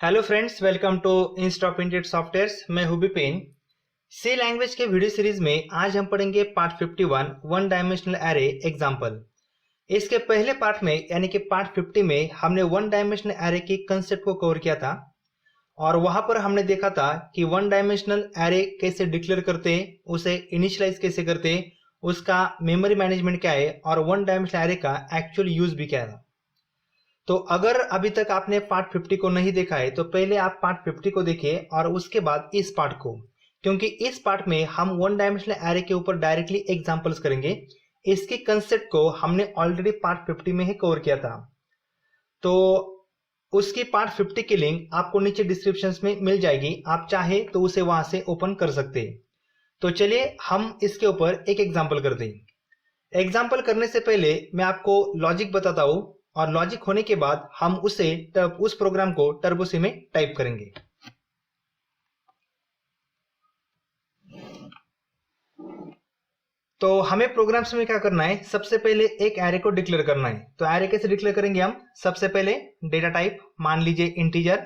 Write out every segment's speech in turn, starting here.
Hello friends, welcome to instock printed softwares. मैं हूं Vipin. C language के वीडियो सीरीज में आज हम पढ़ेंगे part 51 one dimensional array example. इसके पहले पार्ट में यानी कि पार्ट 50 में हमने वन डायमेंशनल एरे की कंसेप्ट को कवर किया था और वहां पर हमने देखा था कि वन डायमेंशनल एरे कैसे डिक्लेयर करते, उसे इनिशियलाइज कैसे करते, उसका मेमोरी मैनेजमेंट क्या है और वन डायमेंशनल एरे का एक्चुअल यूज भी क्या है। तो अगर अभी तक आपने पार्ट 50 को नहीं देखा है तो पहले आप पार्ट 50 को देखिए और उसके बाद इस पार्ट को, क्योंकि इस पार्ट में हम वन डायमेंशनल एरे के ऊपर डायरेक्टली एग्जांपल्स करेंगे। इसके कंसेप्ट को हमने ऑलरेडी पार्ट 50 में ही कवर किया था, तो उसकी पार्ट 50 की लिंक आपको नीचे डिस्क्रिप्शन में मिल जाएगी। आप चाहे तो उसे वहां से ओपन कर सकते हैं। तो चलिए हम इसके ऊपर एक एग्जाम्पल करते हैं। एग्जाम्पल करने से पहले मैं आपको लॉजिक बताता हूं और लॉजिक होने के बाद हम उस प्रोग्राम को टर्बो सी में टाइप करेंगे। तो हमें प्रोग्राम्स में क्या करना है, सबसे पहले एक एरे को डिक्लेयर करना है। तो एरे कैसे डिक्लेयर करेंगे हम, सबसे पहले डेटा टाइप मान लीजिए इंटीजर,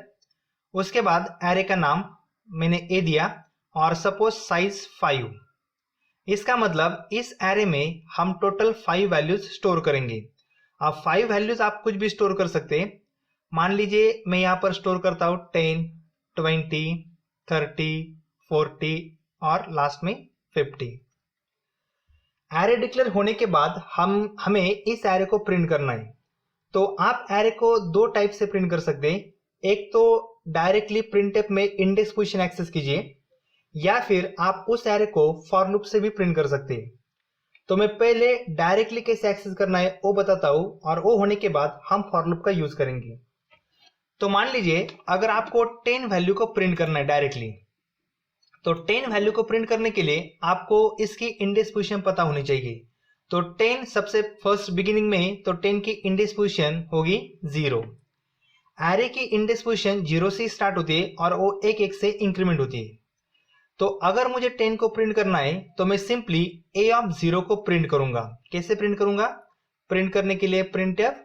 उसके बाद एरे का नाम मैंने ए दिया और सपोज साइज 5। इसका मतलब इस एरे में हम टोटल 5 वैल्यूज स्टोर करेंगे। अब 5 वैल्यूज आप कुछ भी स्टोर कर सकते हैं। मान लीजिए मैं यहां पर स्टोर करता हूं 10, 20, 30, 40 और लास्ट में 50। एरे डिक्लेयर होने के बाद हमें इस एरे को प्रिंट करना है। तो आप एरे को दो टाइप से प्रिंट कर सकते हैं। एक तो डायरेक्टली प्रिंटफ में इंडेक्स पोजीशन एक्सेस कीजिए, या फिर आप उस एरे को फॉर लूप से भी प्रिंट कर सकते हैं। तो मैं पहले डायरेक्टली कैसे एक्सेस करना है वो बताता हूं और वो होने के बाद हम फॉर लूप का यूज करेंगे। तो मान लीजिए अगर आपको 10 वैल्यू को प्रिंट करना है डायरेक्टली, तो 10 वैल्यू को प्रिंट करने के लिए आपको इसकी इंडेक्स पोजीशन पता होनी चाहिए। तो 10 सबसे फर्स्ट बिगिनिंग में, तो 10 की इंडेक्स पोजीशन होगी 0। एरे की इंडेक्स पोजीशन 0 से स्टार्ट होती है और वो एक एक से इंक्रीमेंट होती है। तो अगर मुझे 10 को प्रिंट करना है तो मैं सिंपली ए ऑफ 0 को प्रिंट करूंगा। कैसे प्रिंट करूंगा, प्रिंट करने के लिए प्रिंटफ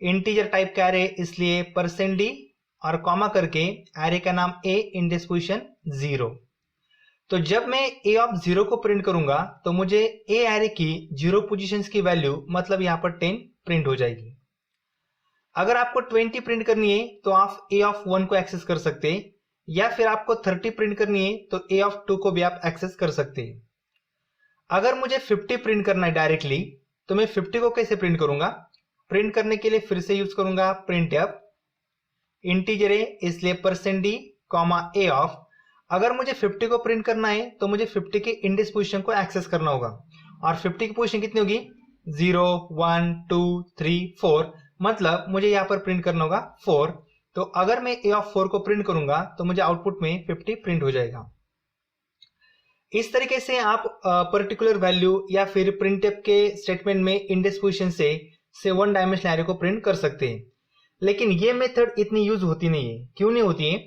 इंटीजर टाइप का एरे, इसलिए %d और कॉमा करके एरे का नाम ए इंडेक्स पोजीशन 0। तो जब मैं ए ऑफ 0 को प्रिंट करूंगा तो मुझे ए एरे की 0 पोजीशंस की वैल्यू मतलब यहां पर 10 प्रिंट हो जाएगी। अगर आपको 20 प्रिंट करनी है तो आप ए ऑफ 1 को एक्सेस कर सकते हैं, या फिर आपको 30 प्रिंट करनी है तो ए ऑफ 2 को भी आप एक्सेस कर सकते हैं। अगर मुझे 50 प्रिंट करना है डायरेक्टली तो मैं 50 को कैसे प्रिंट करूंगा, प्रिंट करने के लिए फिर से यूज करूंगा प्रिंटफ इंटीजर है, इसलिए %d कॉमा ए ऑफ। अगर मुझे 50 को प्रिंट करना है तो मुझे 50 के इंडेक्स पोजीशन को एक्सेस करना होगा और 50 की पोजीशन कितनी होगी, 0, 1, 2, 3, 4, मतलब मुझे यहां पर प्रिंट करना होगा 4। तो अगर मैं ए ऑफ 4 को प्रिंट करूंगा तो मुझे आउटपुट में 50 प्रिंट हो जाएगा। इस तरीके से आप पर्टिकुलर वैल्यू या फिर प्रिंटफ के स्टेटमेंट में इंडेक्स पोजीशन से वन डायमेंशनल एरे को प्रिंट कर सकते हैं। लेकिन ये मेथड इतनी यूज होती नहीं है। क्यों नहीं होती है,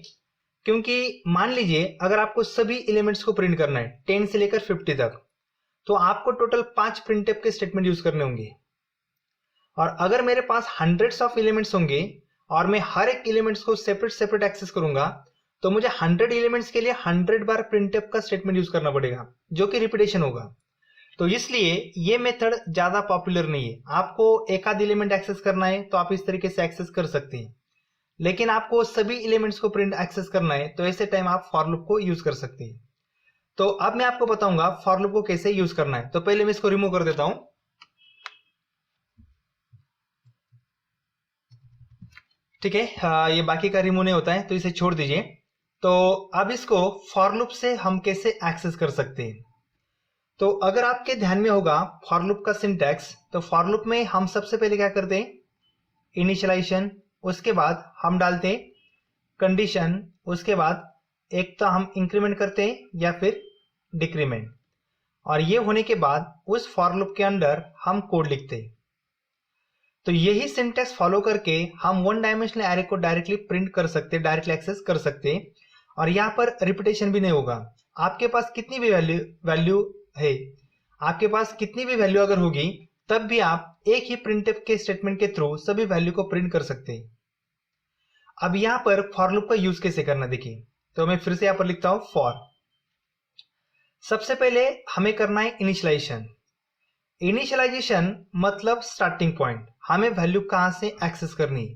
क्योंकि मान लीजिए अगर आपको सभी एलिमेंट्स को प्रिंट करना है 10 से लेकर 50 तक, तो आपको टोटल 5 प्रिंटफ के स्टेटमेंट यूज करने होंगे। और अगर मेरे पास हंड्रेड्स ऑफ एलिमेंट्स होंगे और मैं हर एक एलिमेंट्स को सेपरेट सेपरेट एक्सेस करूंगा तो मुझे 100 एलिमेंट्स के लिए 100 बार प्रिंटफ का स्टेटमेंट यूज करना पड़ेगा, जो कि रिपीटेशन होगा। तो इसलिए ये मेथड ज्यादा पॉपुलर नहीं है। आपको एक आध एलिमेंट एक्सेस करना है तो आप इस तरीके से एक्सेस कर सकते हैं, लेकिन आपको सभी एलिमेंट्स को प्रिंट एक्सेस करना है तो ऐसे टाइम आप फॉर लूप को यूज कर सकते हैं। तो अब मैं आपको बताऊंगा फॉर लूप को कैसे यूज करना है। तो पहले मैं इसको रिमूव कर देता हूं। ठीक है, ये बाकी का रिमूव नहीं होता है तो इसे छोड़ दीजिए। तो अब इसको फॉर लूप से हम कैसे एक्सेस कर सकते हैं। तो अगर आपके ध्यान में होगा फॉर लूप का सिंटैक्स, तो फॉर लूप में हम सबसे पहले क्या करते हैं, इनिशियलाइजेशन, उसके बाद हम डालते हैं कंडीशन, उसके बाद एक तो हम इंक्रीमेंट करते हैं या फिर डिक्रीमेंट, और ये होने के बाद उस फॉर लूप के अंदर हम कोड लिखते हैं। तो यही सिंटैक्स फॉलो करके हम वन डायमेंशनल एरे को डायरेक्टली प्रिंट कर सकते हैं, डायरेक्टली एक्सेस कर सकते हैं, और यहाँ पर रिपीटेशन भी नहीं होगा। आपके पास कितनी भी वैल्यू है, आपके पास कितनी भी वैल्यू अगर होगी तब भी आप एक ही प्रिंटफ के स्टेटमेंट के थ्रू सभी वैल्यू को प्रिंट कर सकते हैं। अब यहाँ पर फॉर लूप का यूज कैसे करना देखिए, तो मैं फिर से यहाँ पर लिखता हूं फॉर। सबसे पहले हमें करना है इनिशियलाइजेशन। इनिशियलाइजेशन मतलब स्टार्टिंग पॉइंट, हमें वैल्यू कहां से एक्सेस करनी है,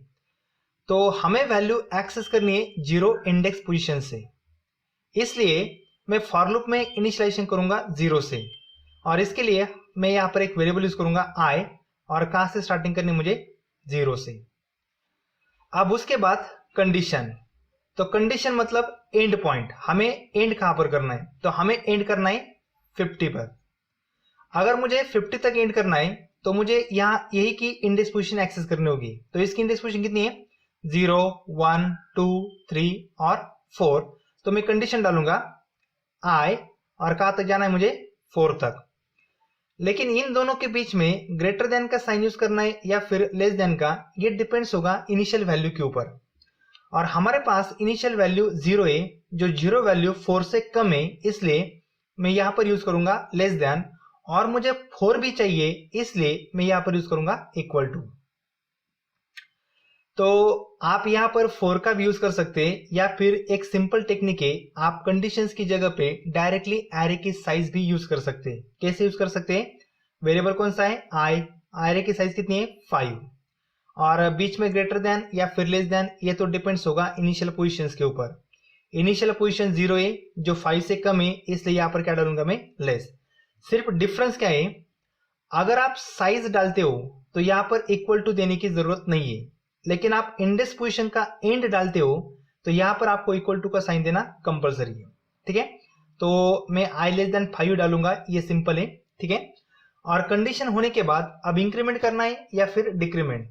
तो हमें वैल्यू एक्सेस करनी है जीरो इंडेक्स पोजीशन से। इसलिए मैं फॉर लूप में इनिशियलाइजेशन करूंगा जीरो से, और इसके लिए मैं यहां पर एक वेरिएबल यूज करूंगा आई, और कहां से स्टार्टिंग करनी मुझे जीरो से। अब उसके बाद कंडीशन, तो कंडीशन मतलब एंड पॉइंट, हमें एंड कहां पर करना है, तो हमें एंड करना है 50 पर। अगर मुझे 50 तक एंड करना है तो मुझे यहां यही की इंडेक्स पोजीशन एक्सेस करनी होगी। तो इसकी इंडेक्स पोजीशन कितनी है, 0 1 2 3 और 4। तो मैं कंडीशन डालूंगा आई, और कहां तक जाना है मुझे 4 तक। लेकिन इन दोनों के बीच में ग्रेटर देन का साइन यूज करना है या फिर लेस देन का, ये डिपेंड्स होगा इनिशियल वैल्यू के ऊपर। और हमारे पास इनिशियल वैल्यू 0 है, जो 0 वैल्यू 4 से कम है, इसलिए मैं यहां पर यूज करूंगा लेस देन, और मुझे 4 भी चाहिए, इसलिए मैं यहां पर यूज करूंगा इक्वल टू। तो आप यहां पर 4 का भी यूज कर सकते हैं, या फिर एक सिंपल टेक्निक है, आप कंडीशंस की जगह पे डायरेक्टली एरे की साइज भी यूज कर सकते हैं। कैसे यूज कर सकते हैं, वेरिएबल कौन सा है आई, एरे की साइज कितनी है 5, और बीच में ग्रेटर देन या फिर लेस देन, ये तो डिपेंड्स होगा इनिशियल पोजीशंस के ऊपर। इनिशियल पोजीशन 0 है, जो 5 से कम है, इसलिए यहां पर क्या डालूंगा मैं लेस। सिर्फ डिफरेंस क्या है, अगर आप साइज डालते हो तो यहां पर इक्वल टू देने की जरूरत नहीं है, लेकिन आप इंडेक्स पोजीशन का एंड डालते हो तो यहां पर आपको इक्वल टू का साइन देना कंपलसरी है। ठीक है, तो मैं आई लेस देन 5 डालूंगा, ये सिंपल है। ठीक है, और कंडीशन होने के बाद अब इंक्रीमेंट करना है या फिर डिक्रीमेंट,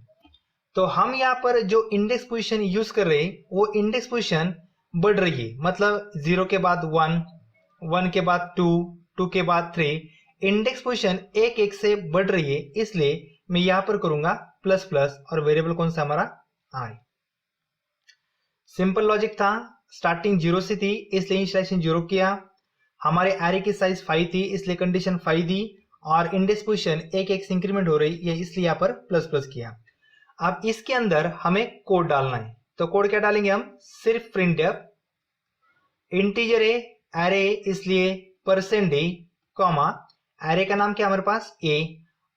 तो हम यहाँ पर जो इंडेक्स पोजीशन यूज कर रहे हैं वो इंडेक्स पोजीशन बढ़ रही है, मतलब 0 के बाद 1, 1 के बाद 2, 2 के बाद 3, इंडेक्स पोजीशन एक एक से बढ़ रही है, इसलिए मैं यहां पर करूंगा प्लस प्लस, और वेरिएबल कौन सा हमारा आई। सिंपल लॉजिक था, स्टार्टिंग 0 से थी इसलिए इनिशियलाइजेशन 0 किया, हमारे एरे की साइज 5 थी इसलिए कंडीशन 5 दी, और इंडेक्स पोजीशन एक एक से इंक्रीमेंट हो रही है, इसलिए यहां पर प्लस प्लस किया। अब इसके अंदर हमें कोड डालना है, तो कोड क्या डालेंगे हम, सिर्फ प्रिंटफ इंटीजर है, एरे इसलिए %d, कॉमा एरे का नाम क्या हमारे पास a,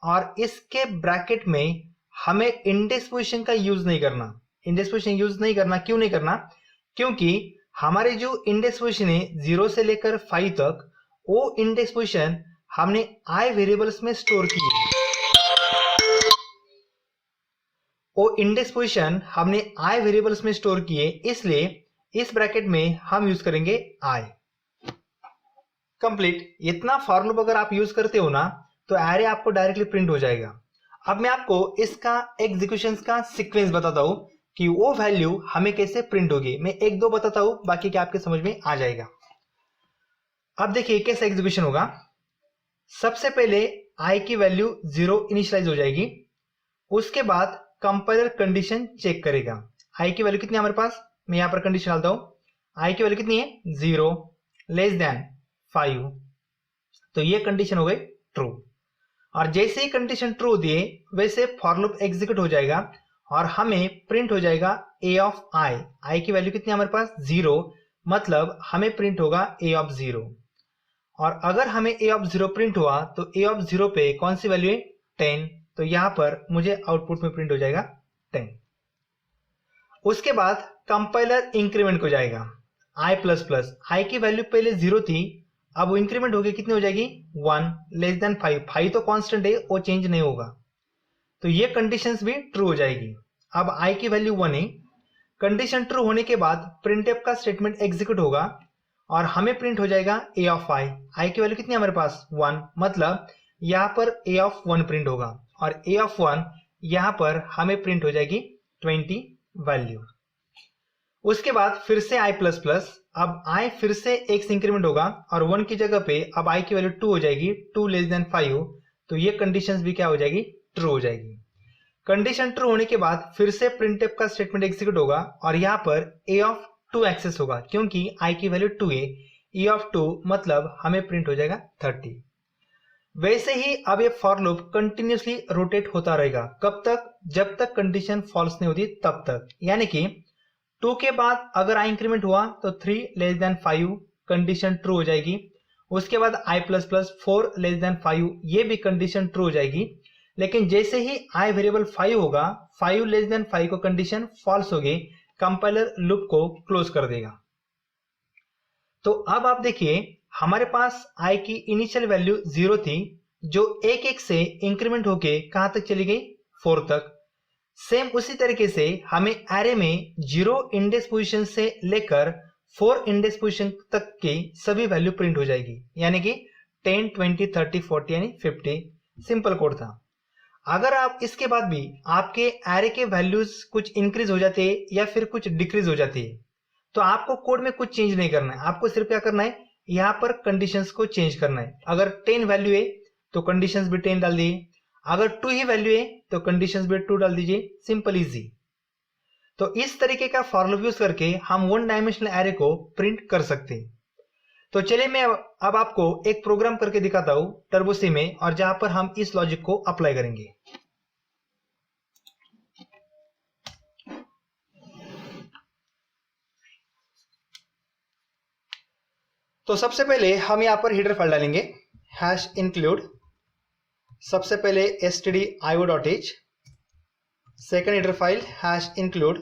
और इसके ब्रैकेट में हमें इंडेक्स पोजीशन का यूज नहीं करना। इंडेक्स पोजीशन यूज नहीं करना, क्यों नहीं करना, क्योंकि हमारे जो इंडेक्स पोजीशन है 0 से लेकर 5 तक, वो इंडेक्स पोजीशन हमने आई वेरिएबल्स में स्टोर की है। वो इंडेक्स पोजीशन हमने आई वेरिएबल्स में स्टोर किए, इसलिए इस ब्रैकेट में हम यूज करेंगे आई। कंप्लीट। इतना फॉर लूप अगर आप यूज करते हो ना, तो एरे आपको डायरेक्टली प्रिंट हो जाएगा। अब मैं आपको इसका एग्जीक्यूशन का सीक्वेंस बताता हूं कि वो वैल्यू हमें कैसे प्रिंट होगी। मैं एक दो बताता हूं, बाकी क्या आपके समझ में आ जाएगा। अब देखिए कैसे एग्जीक्यूशन होगा। सबसे पहले आई की वैल्यू 0 इनिशियलाइज हो जाएगी, उसके बाद कंपाइलर कंडीशन चेक करेगा। आई की वैल्यू कितनी है हमारे पास, मैं यहां पर कंडीशन डालता हूं, आई की वैल्यू कितनी है 0 लेस देन 5, तो ये कंडीशन हो गई ट्रू। और जैसे ही कंडीशन ट्रू दिए वैसे फॉर लूप एग्जीक्यूट हो जाएगा और हमें प्रिंट हो जाएगा a ऑफ i। i की वैल्यू कितनी है हमारे पास 0, मतलब हमें प्रिंट होगा a ऑफ 0। और अगर हमें a ऑफ 0 प्रिंट हुआ तो a ऑफ 0 पे कौन सी वैल्यू है 10, तो यहां पर मुझे आउटपुट में प्रिंट हो जाएगा 10। उसके बाद कंपाइलर इंक्रीमेंट हो जाएगा i प्लस प्लस, आई की वैल्यू पहले 0 थी, अब वो इंक्रीमेंट हो गई, कितनी हो जाएगी 1 लेस देन 5। 5 तो कांस्टेंट है, वो चेंज नहीं होगा, तो ये कंडीशंस भी ट्रू हो जाएगी। अब i की वैल्यू 1 है, कंडीशन ट्रू होने के बाद प्रिंटफ का स्टेटमेंट एग्जीक्यूट होगा और हमें प्रिंट हो जाएगा a ऑफ i। i की वैल्यू कितनी है हमारे पास 1, मतलब यहां पर a ऑफ 1 प्रिंट होगा और a ऑफ 1 यहां पर हमें प्रिंट हो जाएगी 20 वैल्यू। उसके बाद फिर से i प्लस प्लस, अब i फिर से एक से इंक्रीमेंट होगा और 1 की जगह पे अब i की वैल्यू 2 हो जाएगी, 2 लेस देन 5, तो ये कंडीशंस भी क्या हो जाएगी ट्रू हो जाएगी। कंडीशन ट्रू होने के बाद फिर से प्रिंटफ का स्टेटमेंट एग्जीक्यूट होगा और यहाँ पर a ऑफ 2 एक्सेस होगा, क्योंकि i की वैल्यू 2 है, e ऑफ 2 मतलब हमें प्रिंट हो जाएगा 30। वैसे ही अब ये फॉर लूप कंटिन्यूसली रोटेट होता रहेगा, कब तक, जब तक कंडीशन फॉल्स नहीं होती तब तक। यानी कि 2 के बाद अगर i इंक्रीमेंट हुआ तो 3 लेस देन 5 कंडीशन ट्रू हो जाएगी। उसके बाद i plus plus 4 less than 5 ये भी कंडीशन ट्रू हो जाएगी। लेकिन जैसे ही i वेरिएबल 5 होगा 5 लेस देन 5 को कंडीशन फॉल्स होगी, कंपाइलर लूप को क्लोज कर देगा। तो अब आप देखिए हमारे पास i की इनिशियल वैल्यू 0 थी जो 1 से इंक्रीमेंट होके कहां तक चली गई 4 तक। सेम उसी तरीके से हमें एरे में 0 इंडेक्स पोजीशन से लेकर 4 इंडेक्स पोजीशन तक की सभी वैल्यू प्रिंट हो जाएगी, यानी कि 10, 20, 30, 40 यानी 50। सिंपल कोड था। अगर आप इसके बाद भी आपके एरे के वैल्यूज कुछ इंक्रीज हो जाते हैं या फिर कुछ डिक्रीज हो जाती है तो आपको कोड में कुछ चेंज नहीं करना है। आपको सिर्फ क्या करना है, यहाँ पर कंडीशंस को चेंज करना है। अगर 10 वैल्यू है तो कंडीशंस भी 10 डाल दिए, अगर 2 ही वैल्यू है तो कंडीशंस भी 2 डाल दीजिए। Simple easy. तो इस तरीके का फॉर लूप यूज करके हम 1 डायमेंशनल एरे को प्रिंट कर सकते हैं। तो चलिए मैं अब आपको एक प्रोग्राम करके दिखाता हूं टर्बो सी में, और जहां पर हम इस लॉजिक को अप्लाई करेंगे। तो सबसे पहले हम यहां पर हेडर फाइल डालेंगे हैश इंक्लूड, सबसे पहले stdio.h, second header file hash include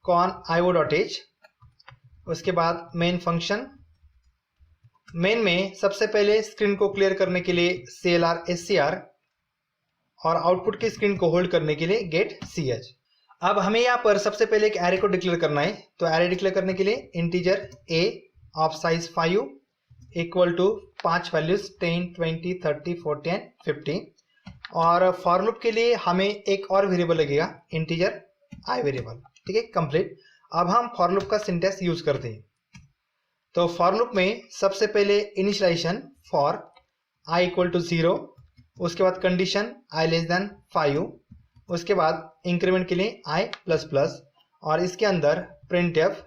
con.io.h, उसके बाद मेन फंक्शन। मेन में सबसे पहले स्क्रीन को क्लियर करने के लिए clr scr और आउटपुट की स्क्रीन को होल्ड करने के लिए गेट ch। अब हमें यहाँ पर सबसे पहले एक एरे को डिक्लेयर करना है। तो एरे डिक्लेयर करने के लिए integer a of size 5 equal to 5 values 10, 20, 30, 40 and 50। और फॉर लूप के लिए हमें एक और वेरिएबल लगेगा इंटीजर i वेरिएबल। ठीक है, कंप्लीट। अब हम फॉर लूप का सिंटेक्स यूज करते हैं। तो फॉर लूप में सबसे पहले initialisation for i equal to 0, उसके बाद कंडीशन i लेस देन 5, उसके बाद इंक्रीमेंट के लिए i प्लस प्लस, और इसके अंदर printf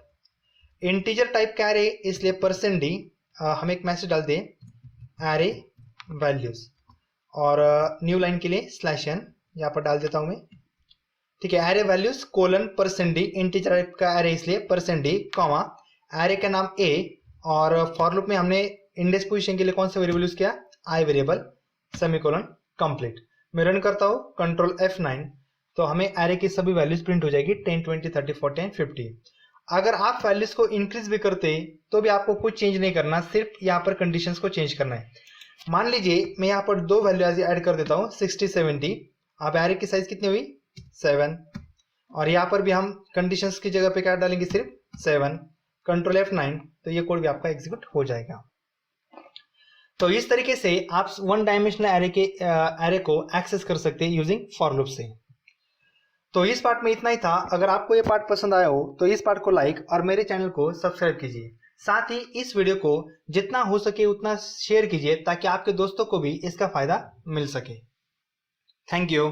इंटीजर टाइप का एरे इसलिए %d हम एक मैसेज डाल दें एरे वैल्यूज, और न्यू लाइन के लिए /n यहाँ पर डाल देता हूं मैं। ठीक है, array values colon %d integer type का एरे इसलिए %d कॉमा एरे का नाम a, और फॉर लूप में हमने इंडेक्स पोजीशन के लिए कौन सा वेरिएबल यूज किया i वेरिएबल, सेमीकोलन, कंप्लीट। मैं रन करता हूं कंट्रोल F9 तो हमें एरे की सभी वैल्यूज प्रिंट हो जाएगी 10, 20, 30, 40 एंड 50। अगर आप वैल्यूज को इंक्रीज भी करते तो भी आपको कुछ चेंज नहीं करना, सिर्फ यहाँ पर कंडीशंस को चेंज करना है। मान लीजिए मैं यहाँ पर 2 वैल्यू ऐड कर देता हूँ 60, 70। अब एरे की साइज कितनी हुई 7, और यहाँ पर भी हम कंडीशंस की जगह पे क्या डालेंगे सिर्फ 7। कंट्रोल F9 तो ये कोड भी आपका एग्जीक्यूट हो जाएगा। तो इस तरीके से आप 1 डायमेंशनल एरे को एक्सेस कर सकते हैं यूजिंग फॉर लूप से। तो इस पार्ट में इतना ही था। अगर आपको ये पार्ट पसंद आया हो तो इस पार्ट को लाइक और मेरे चैनल को सब्सक्राइब कीजिए। साथ ही इस वीडियो को जितना हो सके उतना शेयर कीजिए ताकि आपके दोस्तों को भी इसका फायदा मिल सके। Thank you.